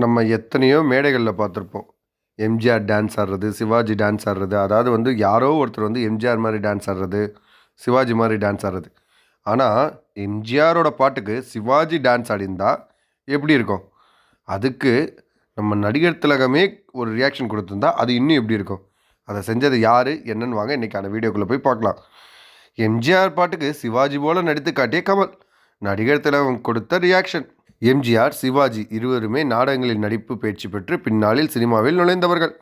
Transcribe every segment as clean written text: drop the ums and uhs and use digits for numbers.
நம்ம எத்தனையோ மேடைகள்ல பார்த்துருப்போம். எம்ஜிஆர் டான்ஸ் ஆடுறது, சிவாஜி டான்ஸ் ஆடுறது. அதாவது வந்து யாரோ ஒருத்தர் வந்து எம்ஜிஆர் மாரி டான்ஸ் ஆடுறது, சிவாஜி மாரி டான்ஸ் ஆடுறது. ஆனா, எம்ஜிஆரோட பாட்டுக்கு சிவாஜி டான்ஸ் ஆடியிருந்தா எப்படி இருக்கும்? அதுக்கு நம்ம நடிகர் திலகமே ஒரு ரியாக்ஷன் குடுத்திருந்தா, அது இன்னும் எப்படி இருக்கும்? அத செஞ்சது யாரு? என்னன்னு வாங்க இன்னைக்கான வீடியோக்குள்ள போய் பார்க்கலாம். எம்ஜிஆர் பாட்டுக்கு சிவாஜி போல நடித்து காட்டிய கமல். நடிகர் திலகம் கொடுத்த ரியாக்ஷன். எம்ஜிஆர், சிவாஜி இருவருமே நாடகங்களில் நடிப்பு பயிற்சி பெற்று பின்னாளில் சினிமாவில் நுழைந்தவர்கள்.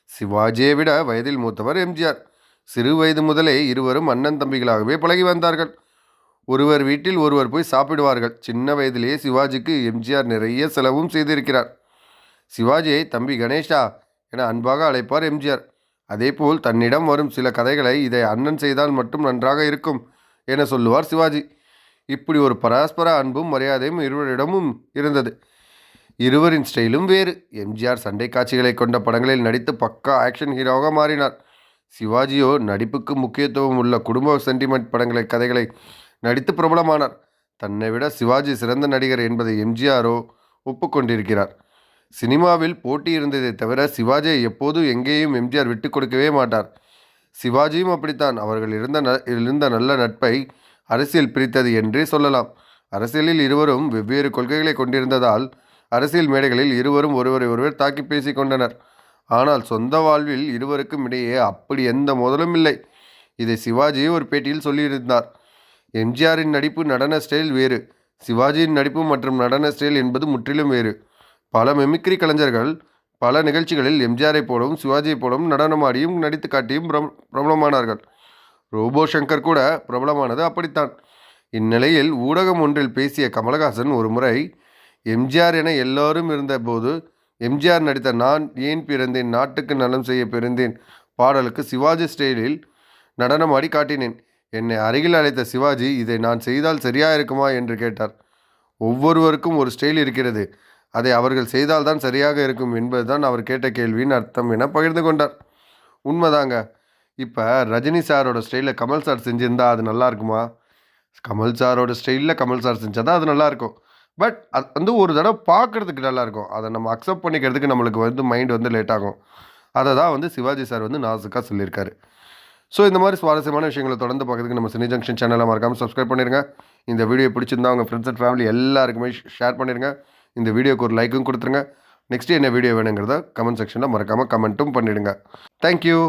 சிவாஜியை விட வயதில் மூத்தவர் எம்ஜிஆர். சிறு வயது முதலே இருவரும் அண்ணன் தம்பிகளாகவே பழகி வந்தார்கள். ஒருவர் வீட்டில் ஒருவர் போய் சாப்பிடுவார்கள். சின்ன வயதிலேயே சிவாஜிக்கு எம்ஜிஆர் நிறைய செலவும் செய்திருக்கிறார். சிவாஜியை தம்பி கணேஷா என அன்பாக அழைப்பார் எம்ஜிஆர். அதேபோல் தன்னிடம் வரும் சில கதைகளை இதை அண்ணன் செய்தால் மட்டும் நன்றாக இருக்கும் என சொல்லுவார் சிவாஜி. இப்படி ஒரு பரஸ்பர அன்பும் மரியாதையும் இருவரிடமும் இருந்தது. இருவரின் ஸ்டைலும் வேறு. எம்ஜிஆர் சண்டை காட்சிகளை கொண்ட படங்களில் நடித்து பக்கா ஆக்ஷன் ஹீரோவாக மாறினார். சிவாஜியோ நடிப்புக்கு முக்கியத்துவம் உள்ள குடும்ப சென்டிமெண்ட் கதைகளை நடித்து பிரபலமானார். தன்னை விட சிவாஜி சிறந்த நடிகர் என்பதை எம்ஜிஆரோ ஒப்புக்கொண்டிருக்கிறார். சினிமாவில் போட்டி இருந்ததை தவிர சிவாஜியை எப்போதும் எங்கேயும் எம்ஜிஆர் விட்டு கொடுக்கவே மாட்டார். சிவாஜியும் அப்படித்தான். அவர்கள் இருந்த நல்ல நட்பை அரசியல் பிரித்தது என்றே சொல்லலாம். அரசியலில் இருவரும் வெவ்வேறு கொள்கைகளை கொண்டிருந்ததால் அரசியல் மேடைகளில் இருவரும் ஒருவரை ஒருவர் தாக்கி பேசி கொண்டனர். ஆனால் சொந்த வாழ்வில் இருவருக்கும் இடையே அப்படி எந்த மோதலும் இல்லை. இதை சிவாஜி ஒரு பேட்டியில் சொல்லியிருந்தார். எம்ஜிஆரின் நடிப்பு நடன ஸ்டைல் வேறு, சிவாஜியின் நடிப்பு மற்றும் நடன ஸ்டைல் என்பது முற்றிலும் வேறு. பல மெமிக்ரி கலைஞர்கள் பல நிகழ்ச்சிகளில் எம்ஜிஆரை போலவும் சிவாஜியை போலவும் நடனமாடியும் நடித்து காட்டியும் பிரபலமானார்கள். ரோபோ சங்கர் கூட பிரபலமானது அப்படித்தான். இந்நிலையில் ஊடகம் ஒன்றில் பேசிய கமலஹாசன் ஒரு முறை எம்ஜிஆர் என எல்லோரும் இருந்தபோது எம்ஜிஆர் நடித்த நான் ஏன் பிறந்தேன் நாட்டுக்கு நலம் செய்ய பிறந்தேன் பாடலுக்கு சிவாஜி ஸ்டைலில் நடனமாடி காட்டினேன். என்னை அருகில் அழைத்த சிவாஜி இதை நான் செய்தால் சரியா இருக்குமா என்று கேட்டார். ஒவ்வொருவருக்கும் ஒரு ஸ்டைல் இருக்கிறது, அதை அவர்கள் செய்தால்தான் சரியாக இருக்கும் என்பதுதான் அவர் கேட்ட கேள்வியின் அர்த்தம் என பகிர்ந்து கொண்டார். உண்மைதாங்க. இப்போ ரஜினி சாரோட ஸ்டைலில் கமல் சார் செஞ்சுருந்தா அது நல்லா இருக்குமா? கமல் சாரோட ஸ்டைலில் கமல் சார் செஞ்சால் தான் அது நல்லாயிருக்கும். பட் அது வந்து ஒரு தடவை பார்க்குறதுக்கு நல்லாயிருக்கும். அதை நம்ம அக்செப்ட் பண்ணிக்கிறதுக்கு நம்மளுக்கு வந்து மைண்ட் வந்து லேட் ஆகும். அதை தான் வந்து சிவாஜி சார் வந்து நாசுக்காக சொல்லியிருக்காரு. ஸோ இந்த மாதிரி சுவாரஸ்யமான விஷயங்களை தொடர்ந்து பார்க்கறதுக்கு நம்ம சினி ஜங்ஷன் சேனலை மறக்காமல் சப்ஸ்கிரைப் பண்ணிடுங்க. இந்த வீடியோ பிடிச்சிருந்தா உங்கள் ஃப்ரெண்ட்ஸ் அண்ட் ஃபேமிலி எல்லாருக்குமே ஷேர் பண்ணிடுங்க. இந்த வீடியோக்கு ஒரு லைக்கும் கொடுத்துருங்க. நெக்ஸ்ட்டு என்ன வீடியோ வேணுங்கிறத கமெண்ட் செக்ஷனில் மறக்காமல் கமெண்ட்டும் பண்ணிவிடுங்க. தேங்க்யூ.